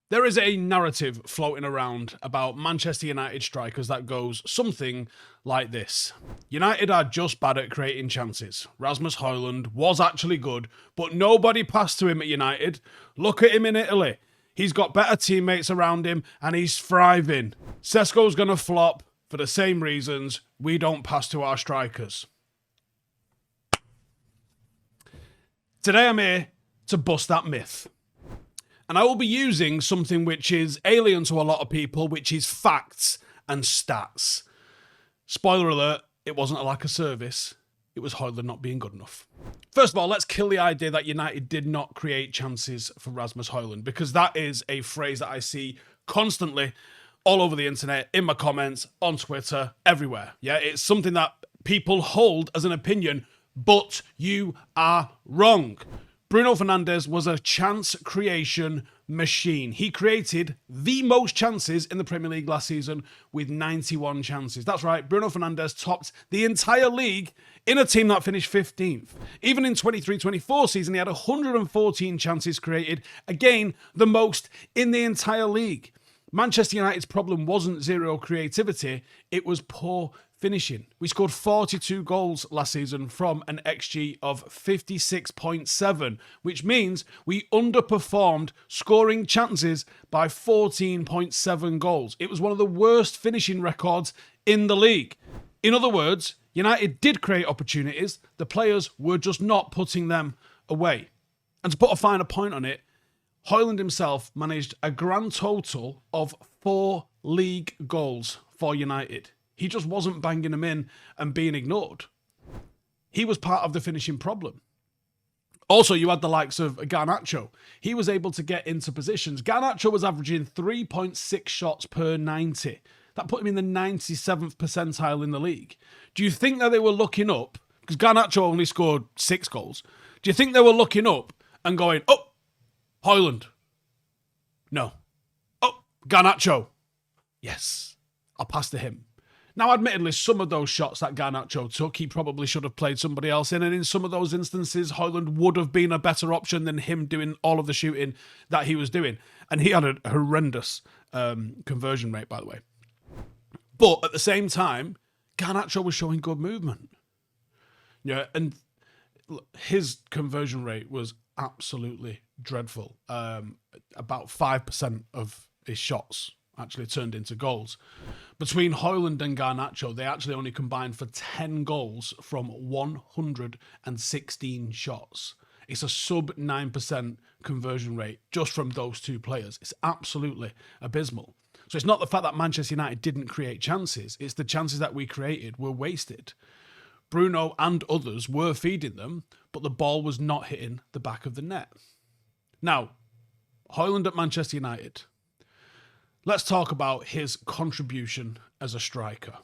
There is a narrative floating around about Manchester United strikers that goes something like this. United are just bad at creating chances. Rasmus Hojlund was actually good, but nobody passed to him at United. Look at him in Italy. He's got better teammates around him and he's thriving. Sesko's going to flop for the same reasons. We don't pass to our strikers. Today I'm here to bust that myth. And I will be using something which is alien to a lot of people, which is facts and stats. Spoiler alert, it wasn't a lack of service. It was Hojlund not being good enough. First of all, let's kill the idea that United did not create chances for Rasmus Hojlund, because that is a phrase that I see constantly all over the internet, in my comments, on Twitter, everywhere. Yeah, it's something that people hold as an opinion, but you are wrong. Bruno Fernandes was a chance creation machine. He created the most chances in the Premier League last season with 91 chances. That's right, Bruno Fernandes topped the entire league in a team that finished 15th. Even in 23-24 season, he had 114 chances created. Again, the most in the entire league. Manchester United's problem wasn't zero creativity, it was poor finishing. We scored 42 goals last season from an XG of 56.7, which means we underperformed scoring chances by 14.7 goals. It was one of the worst finishing records in the league. In other words, United did create opportunities, the players were just not putting them away. And to put a finer point on it, Hojlund himself managed a grand total of 4 league goals for United. He just wasn't banging them in and being ignored. He was part of the finishing problem. Also, you had the likes of Garnacho. He was able to get into positions. Garnacho was averaging 3.6 shots per 90. That put him in the 97th percentile in the league. Do you think that they were looking up? Because Garnacho only scored 6 goals. Do you think they were looking up and going, oh, Hojlund? No. Oh, Garnacho? Yes, I'll pass to him. Now, admittedly, some of those shots that Garnacho took, he probably should have played somebody else in. And in some of those instances, Hojlund would have been a better option than him doing all of the shooting that he was doing. And he had a horrendous conversion rate, by the way. But at the same time, Garnacho was showing good movement. Yeah, and his conversion rate was absolutely dreadful. About 5% of his shots actually turned into goals. Between Hojlund and Garnacho, they actually only combined for 10 goals from 116 shots. It's a sub 9% conversion rate just from those two players. It's absolutely abysmal. So it's not the fact that Manchester United didn't create chances, it's the chances that we created were wasted. Bruno and others were feeding them, but the ball was not hitting the back of the net. Now, Hojlund at Manchester United. Let's talk about his contribution as a striker.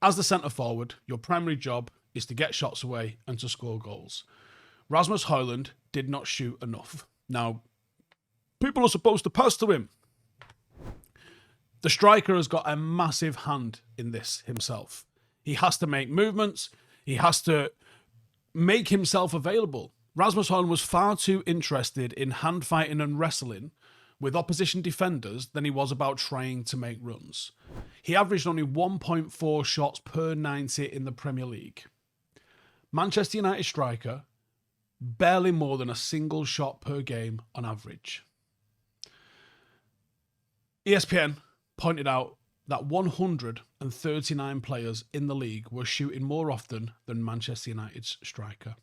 As the centre forward, your primary job is to get shots away and to score goals. Rasmus Hojlund did not shoot enough. Now, people are supposed to pass to him. The striker has got a massive hand in this himself. He has to make movements. He has to make himself available. Rasmus Hojlund was far too interested in hand fighting and wrestling with opposition defenders than he was about trying to make runs. He averaged only 1.4 shots per 90 in the Premier League. Manchester United striker, barely more than a single shot per game on average. ESPN pointed out that 139 players in the league were shooting more often than Manchester United's striker.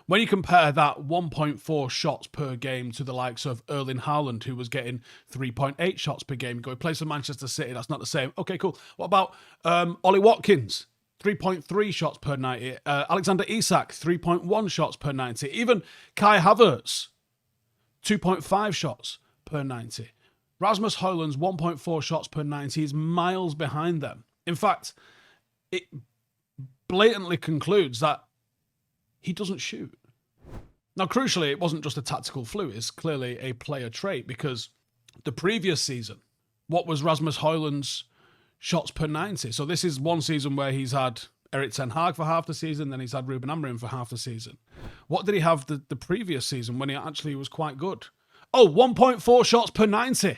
When you compare that 1.4 shots per game to the likes of Erling Howson, who was getting 3.8 shots per game, he plays for Manchester City, that's not the same. Okay, cool. What about Ollie Watkins? 3.3 shots per 90. Alexander Isak, 3.1 shots per 90. Even Kai Havertz, 2.5 shots per 90. Rasmus Hojlund's 1.4 shots per 90 is miles behind them. In fact, it blatantly concludes that he doesn't shoot. Now, crucially, it wasn't just a tactical fluke. It's clearly a player trait, because the previous season, what was Rasmus Hojlund's shots per 90? So this is one season where he's had Erik ten Hag for half the season, then he's had Ruben Amorim for half the season. What did he have the previous season when he actually was quite good? Oh, 1.4 shots per 90.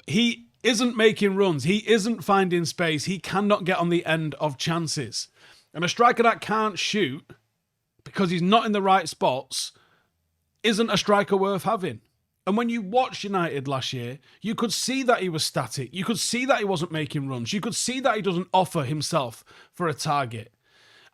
He isn't making runs. He isn't finding space. He cannot get on the end of chances. And a striker that can't shoot because he's not in the right spots isn't a striker worth having. And when you watched United last year, you could see that he was static. You could see that he wasn't making runs. You could see that he doesn't offer himself for a target.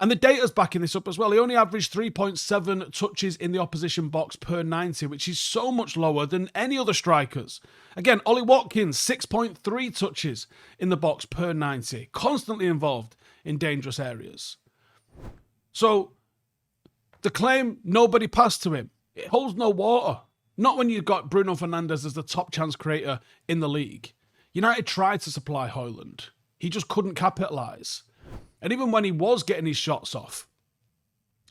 And the data's backing this up as well. He only averaged 3.7 touches in the opposition box per 90, which is so much lower than any other strikers. Again, Ollie Watkins, 6.3 touches in the box per 90, constantly involved in dangerous areas. So, the claim nobody passed to him, it holds no water. Not when you've got Bruno Fernandes as the top chance creator in the league. United tried to supply Hojlund. He just couldn't capitalise. And even when he was getting his shots off,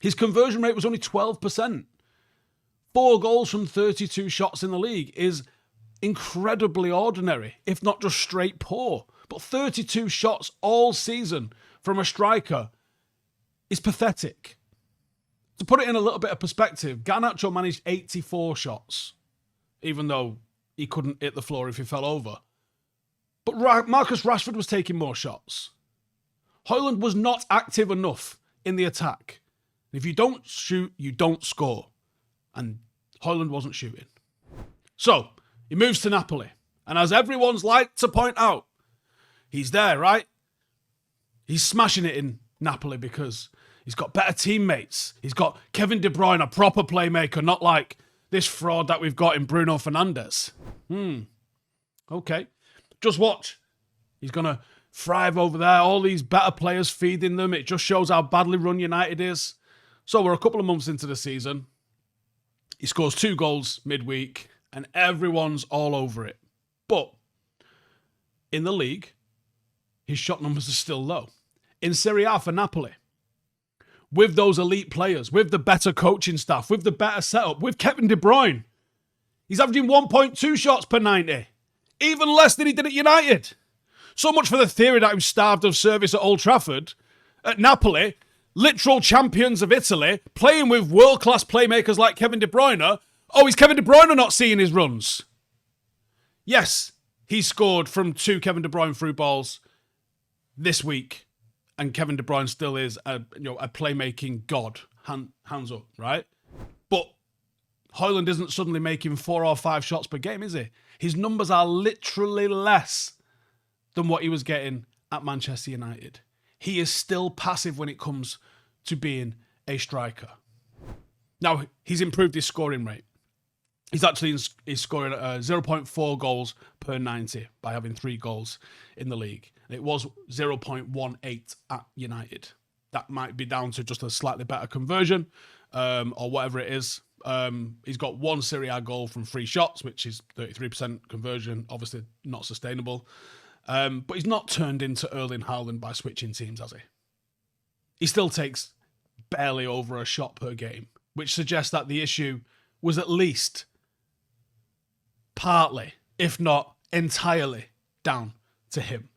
his conversion rate was only 12%. 4 goals from 32 shots in the league is incredibly ordinary, if not just straight poor. But 32 shots all season from a striker is pathetic. To put it in a little bit of perspective, Garnacho managed 84 shots, even though he couldn't hit the floor if he fell over. But Marcus Rashford was taking more shots. Hojlund was not active enough in the attack. If you don't shoot, you don't score. And Hojlund wasn't shooting. So, he moves to Napoli. And as everyone's like to point out, he's there, right? He's smashing it in Napoli because he's got better teammates. He's got Kevin De Bruyne, a proper playmaker, not like this fraud that we've got in Bruno Fernandes. Okay. Just watch. He's going to thrive over there. All these better players feeding them. It just shows how badly run United is. So we're a couple of months into the season. He scores 2 goals midweek and everyone's all over it. But in the league, his shot numbers are still low. In Serie A for Napoli, with those elite players, with the better coaching staff, with the better setup, with Kevin De Bruyne, he's averaging 1.2 shots per 90. Even less than he did at United. So much for the theory that he was starved of service at Old Trafford. At Napoli, literal champions of Italy, playing with world-class playmakers like Kevin De Bruyne. Oh, is Kevin De Bruyne not seeing his runs? Yes, he scored from 2 Kevin De Bruyne through balls this week. And Kevin De Bruyne still is a playmaking god. Hands up, right? But Hojlund isn't suddenly making 4 or 5 shots per game, is he? His numbers are literally less than what he was getting at Manchester United. He is still passive when it comes to being a striker. Now, he's improved his scoring rate. He's actually scoring 0.4 goals per 90 by having 3 goals in the league. It was 0.18 at United. That might be down to just a slightly better conversion or whatever it is. He's got 1 Serie A goal from 3 shots, which is 33% conversion. Obviously not sustainable. But he's not turned into Erling Haaland by switching teams, has he? He still takes barely over a shot per game, which suggests that the issue was at least partly, if not entirely, down to him.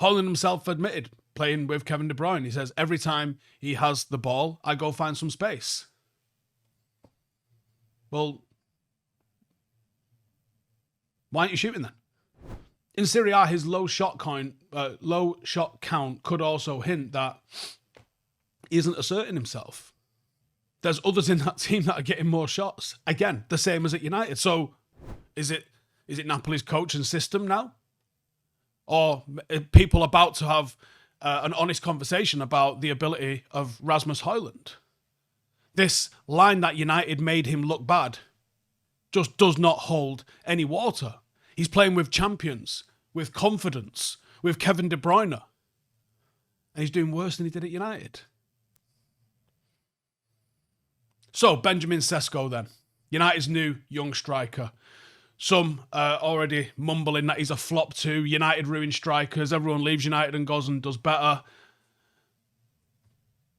Hojlund himself admitted playing with Kevin De Bruyne. He says, every time he has the ball, I go find some space. Well, why aren't you shooting then? In Serie A, his low shot count could also hint that he isn't asserting himself. There's others in that team that are getting more shots. Again, the same as at United. So, is it Napoli's coaching system now? Or are people about to have an honest conversation about the ability of Rasmus Hojlund? This line that United made him look bad just does not hold any water. He's playing with champions, with confidence, with Kevin De Bruyne. And he's doing worse than he did at United. So, Benjamin Sesko then. United's new young striker. Some already mumbling that he's a flop too. United ruined strikers. Everyone leaves United and goes and does better.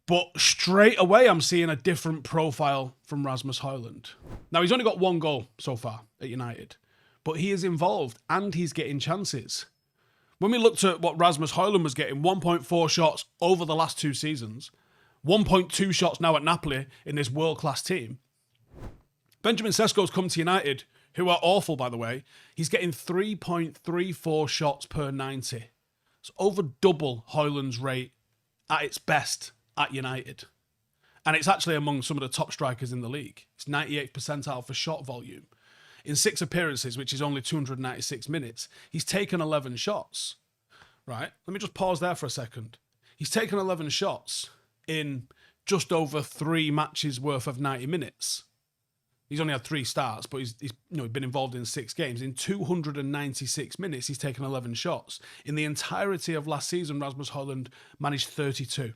But straight away, I'm seeing a different profile from Rasmus Hojlund. Now, he's only got 1 goal so far at United. But he is involved and he's getting chances. When we looked at what Rasmus Hojlund was getting, 1.4 shots over the last 2 seasons, 1.2 shots now at Napoli in this world-class team. Benjamin Sesko's come to United, who are awful, by the way. He's getting 3.34 shots per 90. It's over double Hojlund's rate at its best at United. And it's actually among some of the top strikers in the league. It's 98th percentile for shot volume. In 6 appearances, which is only 296 minutes, he's taken 11 shots. Right? Let me just pause there for a second. He's taken 11 shots in just over 3 matches worth of 90 minutes. He's only had 3 starts, but he's been involved in 6 games. In 296 minutes, he's taken 11 shots. In the entirety of last season, Rasmus Hojlund managed 32.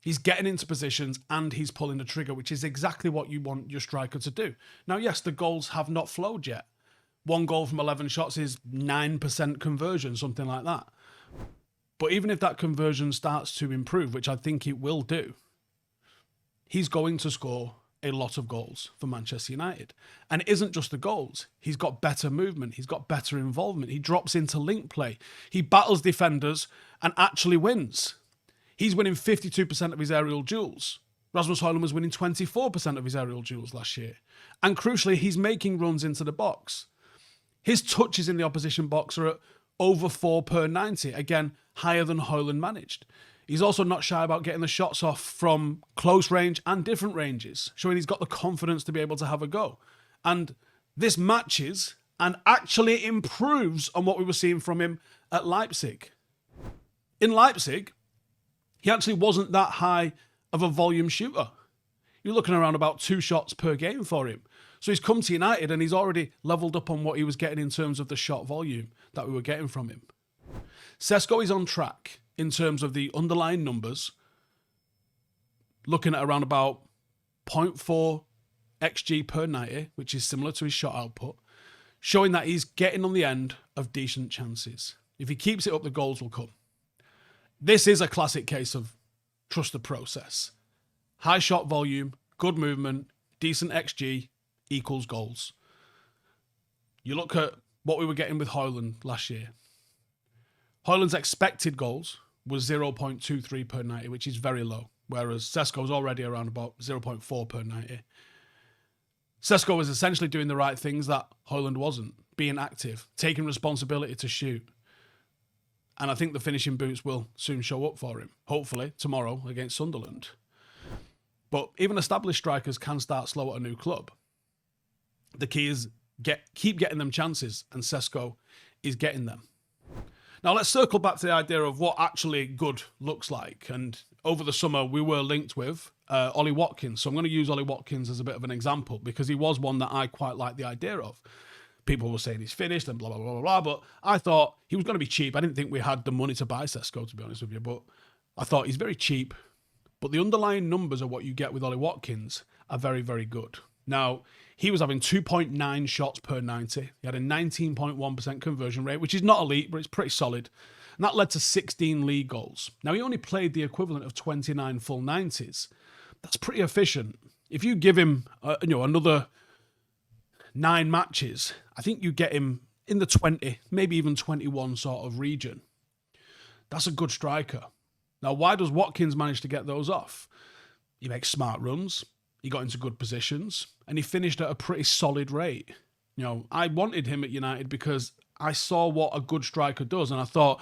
He's getting into positions and he's pulling the trigger, which is exactly what you want your striker to do. Now, yes, the goals have not flowed yet. 1 goal from 11 shots is 9% conversion, something like that. But even if that conversion starts to improve, which I think it will do, he's going to score a lot of goals for Manchester United. And it isn't just the goals. He's got better movement. He's got better involvement. He drops into link play. He battles defenders and actually wins. He's winning 52% of his aerial duels. Rasmus Hojlund was winning 24% of his aerial duels last year. And crucially, he's making runs into the box. His touches in the opposition box are at over 4 per 90. Again, higher than Hojlund managed. He's also not shy about getting the shots off from close range and different ranges, showing he's got the confidence to be able to have a go. And this matches and actually improves on what we were seeing from him at Leipzig. In Leipzig, he actually wasn't that high of a volume shooter. You're looking around about 2 shots per game for him. So he's come to United and he's already leveled up on what he was getting in terms of the shot volume that we were getting from him. Sesko is on track in terms of the underlying numbers, looking at around about 0.4 XG per 90, which is similar to his shot output, showing that he's getting on the end of decent chances. If he keeps it up, the goals will come. This is a classic case of trust the process. High shot volume, good movement, decent XG equals goals. You look at what we were getting with Hojlund last year. Hojlund's expected goals was 0.23 per 90, which is very low, whereas Sesko's already around about 0.4 per 90. Sesko was essentially doing the right things that Hojlund wasn't, being active, taking responsibility to shoot. And I think the finishing boots will soon show up for him, hopefully tomorrow against Sunderland. But even established strikers can start slow at a new club. The key is keep getting them chances, and Sesko is getting them. Now let's circle back to the idea of what actually good looks like. And over the summer, we were linked with Ollie Watkins. So I'm going to use Ollie Watkins as a bit of an example because he was one that I quite like the idea of. People were saying he's finished and blah, blah, blah, blah, blah. But I thought he was going to be cheap. I didn't think we had the money to buy Sesko, to be honest with you. But I thought he's very cheap. But the underlying numbers of what you get with Ollie Watkins are very, very good. Now, he was having 2.9 shots per 90. He had a 19.1% conversion rate, which is not elite, but it's pretty solid. And that led to 16 league goals. Now, he only played the equivalent of 29 full 90s. That's pretty efficient. If you give him another 9 matches, I think you get him in the 20, maybe even 21 sort of region. That's a good striker. Now, why does Watkins manage to get those off? He makes smart runs. He got into good positions and he finished at a pretty solid rate. You know, I wanted him at United because I saw what a good striker does. And I thought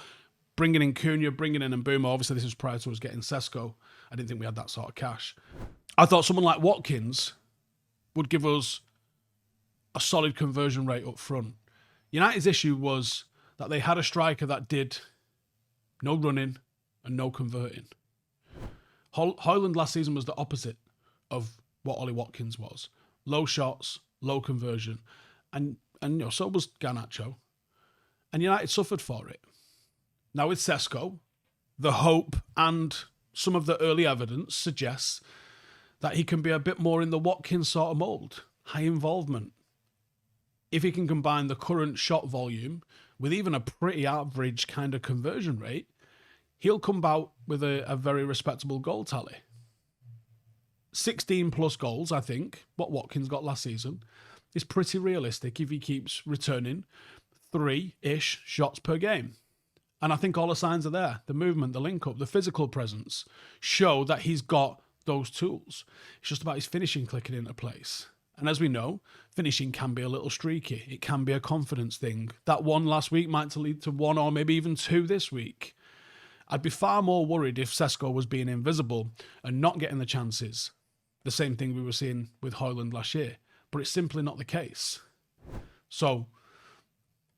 bringing in Cunha, bringing in Mbuemo, obviously this was prior to us getting Sesko. I didn't think we had that sort of cash. I thought someone like Watkins would give us a solid conversion rate up front. United's issue was that they had a striker that did no running and no converting. Hojlund last season was the opposite of what Ollie Watkins was. Low shots, low conversion. And so was Garnacho. And United suffered for it. Now with Sesko, the hope and some of the early evidence suggests that he can be a bit more in the Watkins sort of mould. High involvement. If he can combine the current shot volume with even a pretty average kind of conversion rate, he'll come out with a very respectable goal tally. 16 plus goals, I think, what Watkins got last season, is pretty realistic if he keeps returning 3-ish shots per game. And I think all the signs are there. The movement, the link-up, the physical presence show that he's got those tools. It's just about his finishing clicking into place. And as we know, finishing can be a little streaky. It can be a confidence thing. That one last week might lead to one or maybe even two this week. I'd be far more worried if Sesko was being invisible and not getting the chances. The same thing we were seeing with Hojlund last year. But it's simply not the case. So,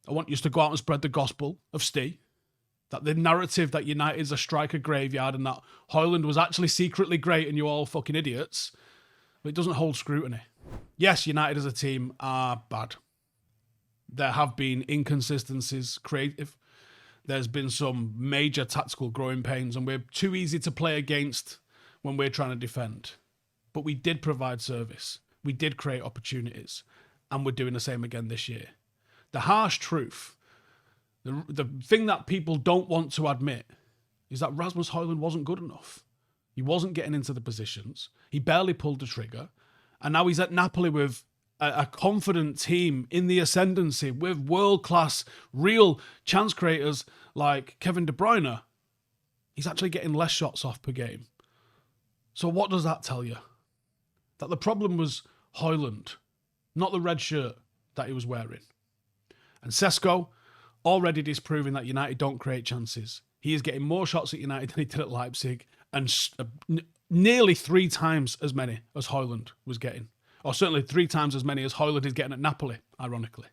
I want you to go out and spread the gospel of Steve. That the narrative that United's a striker graveyard and that Hojlund was actually secretly great and you all fucking idiots. But it doesn't hold scrutiny. Yes, United as a team are bad. There have been inconsistencies, creative. There's been some major tactical growing pains and we're too easy to play against when we're trying to defend. But we did provide service. We did create opportunities. And we're doing the same again this year. The harsh truth, the thing that people don't want to admit is that Rasmus Hojlund wasn't good enough. He wasn't getting into the positions. He barely pulled the trigger. And now he's at Napoli with a confident team in the ascendancy with world-class, real chance creators like Kevin De Bruyne. He's actually getting less shots off per game. So what does that tell you? That the problem was Hojlund, not the red shirt that he was wearing. And Sesko, already disproving that United don't create chances. He is getting more shots at United than he did at Leipzig, and nearly 3 times as many as Hojlund was getting. Or certainly 3 times as many as Hojlund is getting at Napoli, ironically.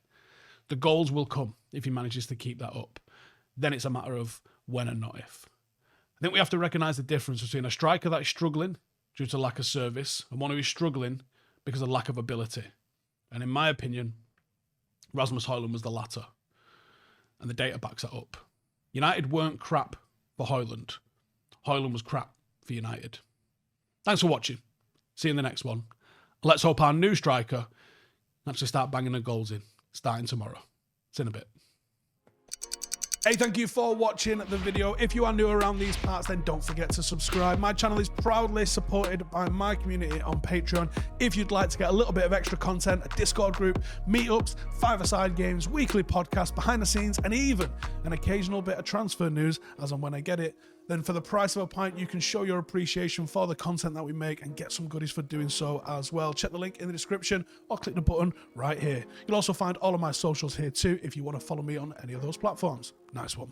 The goals will come if he manages to keep that up. Then it's a matter of when and not if. I think we have to recognise the difference between a striker that is struggling due to lack of service and one who is struggling because of lack of ability. And in my opinion, Rasmus Hojlund was the latter. And the data backs that up. United weren't crap for Hojlund. Hojlund was crap for United. Thanks for watching. See you in the next one. Let's hope our new striker can actually start banging the goals in, starting tomorrow. See you in a bit. Hey, thank you for watching the video. If you are new around these parts, then don't forget to subscribe. My channel is proudly supported by my community on Patreon. If you'd like to get a little bit of extra content, a Discord group, meetups, 5-a-side games, weekly podcasts, behind the scenes, and even an occasional bit of transfer news as and when I get it, then for the price of a pint, you can show your appreciation for the content that we make and get some goodies for doing so as well. Check the link in the description or click the button right here. You'll also find all of my socials here too if you want to follow me on any of those platforms. Nice one.